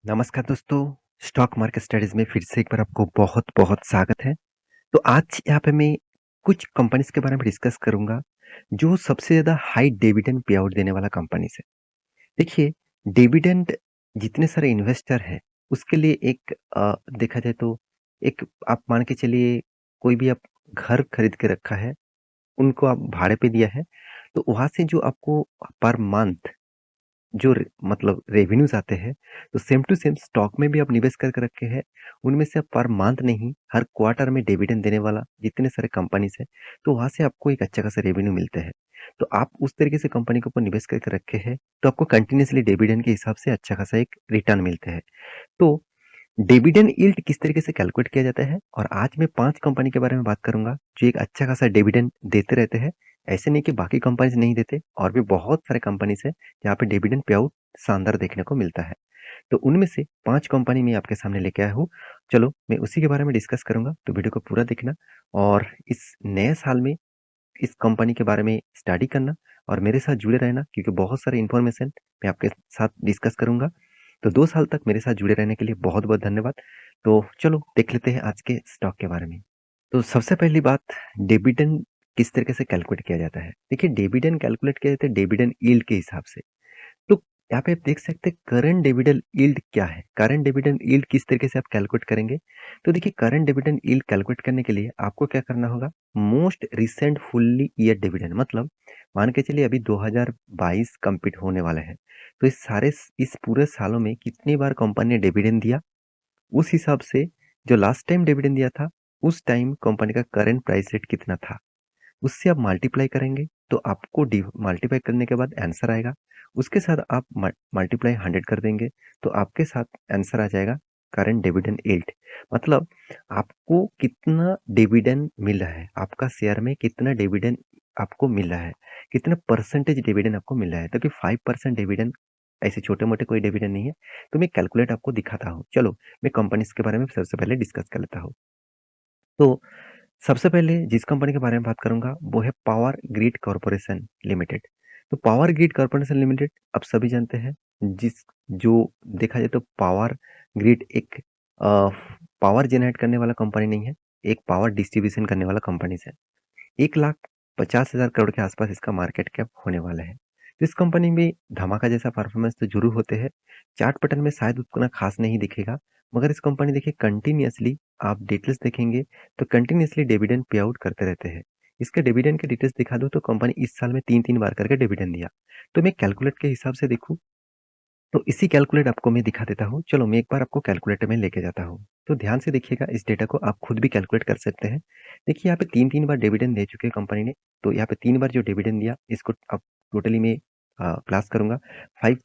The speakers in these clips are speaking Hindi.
नमस्कार दोस्तों, स्टॉक मार्केट स्टडीज़ में फिर से एक बार आपको बहुत-बहुत स्वागत है। तो आज यहाँ पे मैं कुछ कंपनीज़ के बारे में डिस्कस करूँगा, जो सबसे ज़्यादा हाई डिविडेंड पे आउट देने वाला कंपनीज़ है। देखिए, डिविडेंड जितने सारे इन्वेस्टर हैं, उसके लिए एक देखा जाए तो एक आप मान के चलिए कोई भी आप घर खरीद के रखा है, उनको आप भाड़े पे दिया है, तो वहाँ से जो आपको पर मंथ जो मतलब रेवेन्यूज़ आते हैं, तो सेम टू सेम स्टॉक में भी आप निवेश करके रखे हैं, उनमें से आप पर मंथ नहीं, हर क्वार्टर में डिविडेंड देने वाला जितने सारे कंपनीज़ हैं, तो वहाँ से आपको एक अच्छा खासा रेवेन्यू मिलते हैं। तो आप उस तरीके से कंपनी के ऊपर निवेश करके रखे हैं, तो आपको कंटिन्यूअसली डिविडेंड के हिसाब से अच्छा खासा एक रिटर्न मिलते हैं। तो डिविडेंड यील्ड किस तरीके से कैलकुलेट किया जाता है और आज मैं 5 कंपनी के बारे में बात करूँगा, जो एक अच्छा खासा डिविडेंड देते रहते हैं। ऐसे नहीं कि बाकी कंपनीज़ नहीं देते और भी बहुत सारे कंपनीज़ हैं, जहाँ पे डिविडेंड पे आउट शानदार देखने को मिलता है। तो उनमें से 5 कंपनी मैं आपके सामने लेके आया हूँ। चलो, मैं उसी के बारे में डिस्कस करूँगा, तो वीडियो को पूरा देखना और इस नए साल में इस कंपनी के बारे में स्टडी करना और मेरे साथ जुड़े रहना क्योंकि बहुत सारी इन्फॉर्मेशन मैं आपके साथ डिस्कस करूँगा। तो 2 साल तक मेरे साथ जुड़े रहने के लिए बहुत-बहुत धन्यवाद। तो चलो देख लेते हैं आज के स्टॉक के बारे में। तो सबसे पहली बात डिविडेंड किस तरीके से कैलकुलेट किया जाता है? देखिए डिविडेंड कैलकुलेट किया जाता है डिविडेंड यील्ड के हिसाब से। तो यहाँ पे आप देख सकते हैं करंट डिविडेंड यील्ड क्या है? करंट डिविडेंड यील्ड किस तरीके से आप कैलकुलेट करेंगे? तो देखिए करंट डिविडेंड यील्ड कैलकुलेट करने के लिए आपको क्या करना होगा? Most recent fully year dividend मतलब मान के चलिए अभी 2022 कंप्लीट होने वाला है। तो इस पूरे सालों में कितनी बार कंपनी ने डिविडेंड दिया? उस हिसाब से जो लास्ट टाइम डिविडेंड दिया था, उस टाइम कंपनी का करंट प्राइस रेट कितना था? उससे आप मल्टीप्लाई करेंगे तो आपको मल्टीप्लाई करने के बाद आंसर आएगा। उसके साथ आप मल्टीप्लाई 100 कर देंगे तो आपके साथ आंसर आ जाएगा करंट डिविडेंड यील्ड। मतलब आपको कितना डिविडेंड मिल रहा है, आपका शेयर में कितना डिविडेंड आपको मिल रहा है, कितना परसेंटेज डिविडेंड आपको मिल रहा है। तो कि 5% डिविडेंड ऐसे छोटे-मोटे कोई डिविडेंड नहीं है। तो मैं कैलकुलेट आपको दिखाता हूँ। चलो, मैं कंपनीज़ के बारे में सबसे पहले डिस्कस कर लेता हूँ। तो सबसे पहले जिस कंपनी के बारे में बात करूँगा वो है पावर ग्रिड कॉर्पोरेशन लिमिटेड। तो पावर ग्रिड कॉर्पोरेशन लिमिटेड आप सभी जानते हैं जिस जो देखा जाए तो पावर ग्रिड एक पावर जनरेट करने वाला कंपनी नहीं है, एक पावर डिस्ट्रीब्यूशन करने वाला कंपनी है। 1,50,000 करोड़ के आसपास इसका मार्केट कैप होने वाला है। तो इस कंपनी में धमाका जैसा परफॉर्मेंस तो ज़रूर होते हैं। चार्ट पैटर्न में शायद उतना खास नहीं दिखेगा, मगर इस कंपनी देखिए कंटिन्यूअसली आप डिटेल्स देखेंगे तो कंटिन्यूअसली डिविडेंड पे आउट करते रहते हैं। इसके डिविडेंड के डिटेल्स दिखा दूँ तो कंपनी इस साल में 3-3 बार करके डिविडेंड दिया। तो मैं कैलकुलेट के हिसाब से देखूँ तो इसी कैलकुलेट आपको मैं दिखा देता हूँ। चलो मैं एक बार आपको कैलकुलेटर में लेके जाता हूँ। तो ध्यान से देखिएगा इस डेटा को आप खुद भी कैलकुलेट कर सकते हैं। देखिए यहाँ पे 3-3 बार डिविडेंड दे चुके हैं कंपनी ने। तो यहाँ पे 3 बार जो डिविडेंड दिया इसको अब टोटली मैं प्लस करूँगा 5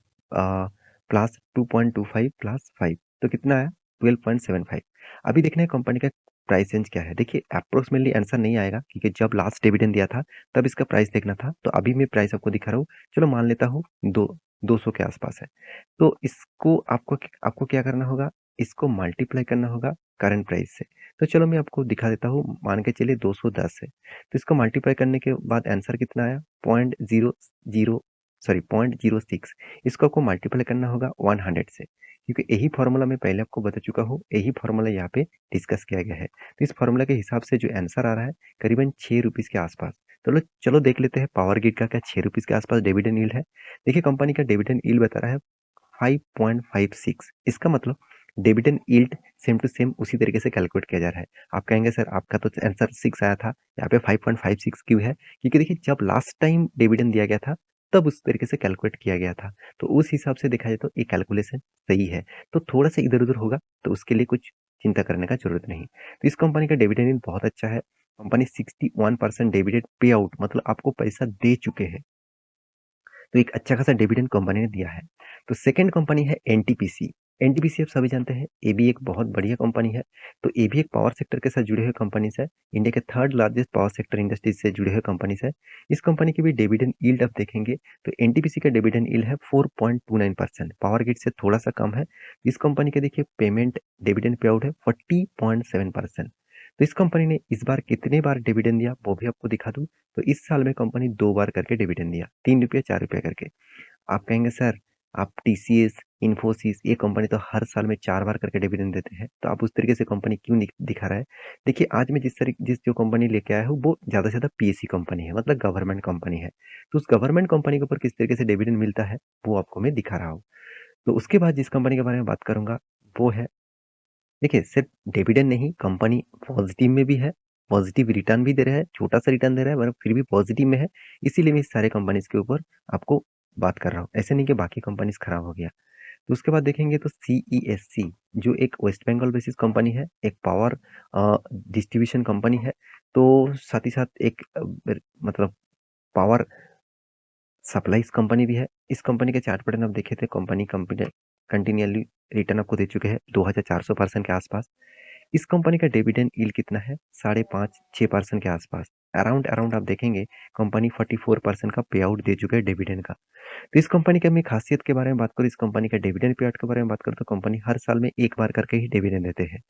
प्लस 2.25 प्लस 5 तो कितना आया 12.75। अभी देखना है कंपनी का प्राइस रेंज क्या है। देखिए अप्रोक्सीमेटली आंसर नहीं आएगा क्योंकि जब लास्ट डिविडेंड दिया था तब इसका प्राइस देखना था। तो अभी मैं प्राइस आपको दिखा रहा हूँ। चलो मान लेता हूँ 200 के आसपास है। तो इसको आपको आपको क्या करना होगा, इसको मल्टीप्लाई करना होगा करंट प्राइस से। तो चलो मैं आपको दिखा देता हूँ, मान के चलिए 210 है। तो इसको मल्टीप्लाई करने के बाद आंसर कितना आया? 0.06 इसको आपको मल्टीप्लाई करना होगा 100 से, क्योंकि यही फॉर्मूला मैं पहले आपको बता चुका हूँ, यही फॉर्मूला यहाँ पे डिस्कस किया गया है। तो इस फॉर्मूला के हिसाब से जो आंसर आ रहा है, करीबन ₹6 के आसपास। चलो चलो देख लेते हैं पावर ग्रिड का क्या ₹6 के आसपास डिविडेंड यील्ड है। देखिए कंपनी का डिविडेंड यील्ड बता रहा है 5.56। इसका मतलब dividend yield same to same उसी तरीके से कैलकुलेट किया जा रहा है। आप कहेंगे सर आपका तो आंसर 6 आया था, यहाँ पे 5.56 क्यों है? क्योंकि देखिए जब लास्ट टाइम डिविडेंड दिया गया था, तब उस तरीके से कैलकुलेट किया गया था। तो उस हिसाब से देखा जाए तो ये कैलकुलेशन सही है। तो थोड़ा-सा इधर-उधर होगा तो उसके लिए कुछ चिंता करने का ज़रूरत नहीं। तो इस कंपनी का डिविडेंड यील्ड बहुत अच्छा है। कंपनी 61% डिविडेंड पे आउट मतलब आपको पैसा दे चुके हैं। तो एक अच्छा खासा डिविडेंड कंपनी ने दिया है। तो सेकंड कंपनी है एनटीपीसी। एनटीपीसी आप सभी जानते हैं, ये भी एक बहुत बढ़िया कंपनी है। तो ये भी एक पावर सेक्टर के साथ जुड़े हुए कंपनीज़ है। इंडिया के third largest power sector industries से जुड़े हुए कंपनीज़ है। इस कंपनी की भी डिविडेंड यील्ड आप देखेंगे तो एनटीपीसी का डिविडेंड यील्ड है 4.29%। पावर ग्रिड से थोड़ा-सा कम है। इस कंपनी के देखिए पेमेंट डिविडेंड पे आउट है 40.7%। तो इस कंपनी ने इस बार कितने बार डिविडेंड दिया वो भी आपको दिखा दूँ। तो इस साल में कंपनी 2 बार करके डिविडेंड दिया, ₹3 ₹4 करके। आप कहेंगे सर आप टीसीएस, इन्फोसिस ये कंपनी तो हर साल में 4 बार करके डिविडेंड देते हैं, तो आप उस तरीके से कंपनी क्यों दिखा रहा है? देखिए आज मैं जिस जो कंपनी लेके आया हूँ वो ज़्यादा से ज़्यादा पीएसयू कंपनी है, मतलब गवर्नमेंट कंपनी है। तो उस गवर्नमेंट कंपनी के ऊपर किस तरीके से डिविडेंड मिलता है, वो आपको मैं दिखा रहा हूँ। तो उसके बाद जिस कंपनी के बारे में बात करूँगा, वो है, देखिए सिर्फ डिविडेंड नहीं, कंपनी पॉजिटिव में भी है, पॉजिटिव रिटर्न भी दे रहा है, छोटा-सा रिटर्न दे रहा है मगर फिर भी पॉजिटिव में है, इसीलिए मैं इस सारे कंपनीज़ के ऊपर आपको बात कर रहा हूँ। ऐसा नहीं कि बाकी कंपनीज़ खराब हो गया। तो उसके बाद देखेंगे तो सीईएससी जो एक वेस्ट बंगाल बेसिस कंपनी है, एक पावर डिस्ट्रीब्यूशन कंपनी है, तो साथ ही साथ एक मतलब पावर सप्लाइज कंपनी भी है। इस कंपनी के चार्ट पैटर्न आप देखे थे, कंपनी कंटिन्यूअली रिटर्न आपको दे चुके हैं 2400% के आसपास। इस कंपनी का डिविडेंड यील्ड कितना है? 5.5-6% के आसपास। अराउंड अराउंड आप देखेंगे कंपनी 44% का पे आउट दे चुका है डिविडेंड का। तो इस कंपनी की मैं खासियत के बारे में बात करूँ, इस कंपनी का डिविडेंड पे आउट के बारे में बात करूँ तो कंपनी हर साल में 1 बार करके ही डिविडेंड देते हैं।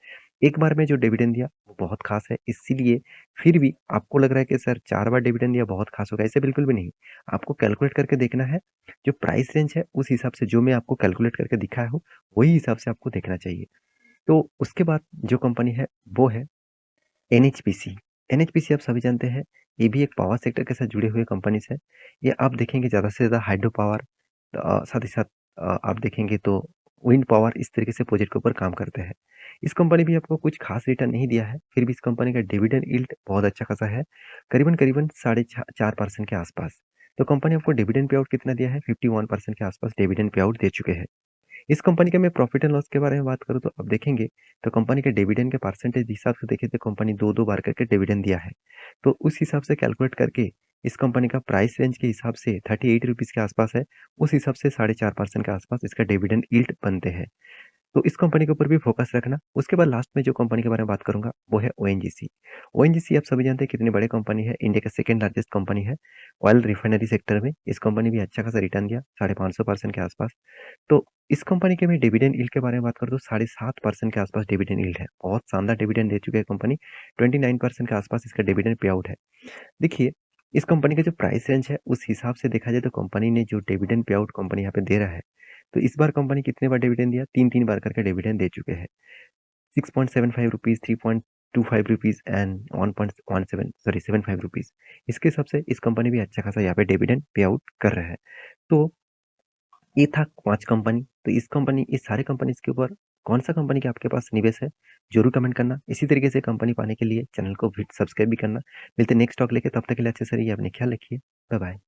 एक बार में जो डिविडेंड दिया वो बहुत खास है, इसीलिए फिर भी आपको लग रहा है कि सर 4 बार डिविडेंड दिया बहुत खास होगा, ऐसे बिल्कुल भी नहीं। आपको कैलकुलेट करके देखना है, जो प्राइस रेंज है उस हिसाब से जो मैं आपको कैलकुलेट करके दिखाया हूँ, वही हिसाब से आपको देखना चाहिए। तो उसके बाद जो कंपनी है वो है एनएचपीसी। एनएचपीसी आप सभी जानते हैं, ये भी एक पावर सेक्टर के साथ जुड़े हुए कंपनीज़ है। ये आप देखेंगे ज़्यादा से ज़्यादा हाइड्रो पावर साथ ही साथ आप देखेंगे तो विंड पावर इस तरीके से प्रोजेक्ट के ऊपर काम करते हैं। इस कंपनी भी आपको कुछ खास रिटर्न नहीं दिया है, फिर भी इस कंपनी का डिविडेंड यील्ड बहुत अच्छा खासा है, करीबन-करीबन साढ़े छा 4% के आसपास। तो कंपनी आपको डिविडेंड पे आउट कितना दिया है? 51% के आसपास डिविडेंड पे आउट दे चुके हैं। इस कंपनी का मैं प्रॉफिट एंड लॉस के बारे में बात करूँ तो आप देखेंगे तो कंपनी के डिविडेंड के परसेंटेज हिसाब से देखें तो कंपनी 2-2 बार करके डिविडेंड दिया है। तो उस हिसाब से कैलकुलेट करके इस कंपनी का प्राइस रेंज के हिसाब से ₹38 के आसपास है, उस हिसाब से 4.5% के आसपास इसका डिविडेंड यील्ड बनते हैं। तो इस कंपनी के ऊपर भी फोकस रखना। उसके बाद लास्ट में जो कंपनी के बारे में बात करूँगा, वो है ओएनजीसी। ओएनजीसी आप सभी जानते हैं कितनी बड़ी कंपनी है, इंडिया का सेकंड लार्जेस्ट कंपनी है, ऑयल रिफाइनरी सेक्टर में। इस कंपनी भी अच्छा खासा रिटर्न दिया, 550% के आसपास। तो इस कंपनी के मैं डिविडेंड यील्ड के बारे में बात करूँ तो 7.5% के आसपास डिविडेंड यील्ड है। बहुत शानदार डिविडेंड दे चुकी है कंपनी, 29% के आसपास इसका डिविडेंड पे आउट है। देखिए, इस कंपनी का जो प्राइस रेंज है, उस हिसाब से देखा जाए तो कंपनी ने जो डिविडेंड पे आउट कंपनी यहाँ पे दे रहा है, तो इस बार कंपनी कितने बार डिविडेंड दिया? 3-3 बार करके डिविडेंड दे चुके हैं। ₹6.75, ₹3.25 एंड 1.17 सॉरी ₹75। इसके हिसाब से इस कंपनी भी अच्छा खासा यहाँ पे डिविडेंड पे आउट कर रहा है। तो ये था 5 कंपनी। तो इस सारे कंपनीज़ के ऊपर कौन-सा कंपनी के आपके पास निवेश है, ज़रूर कमेंट करना। इसी तरीके से कंपनी पाने के लिए चैनल को भी सब्सक्राइब भी करना। मिलते हैं नेक्स्ट टॉक लेके, तब तक के लिए अच्छे से रहिए, अपने ख्याल रखिए। Bye bye.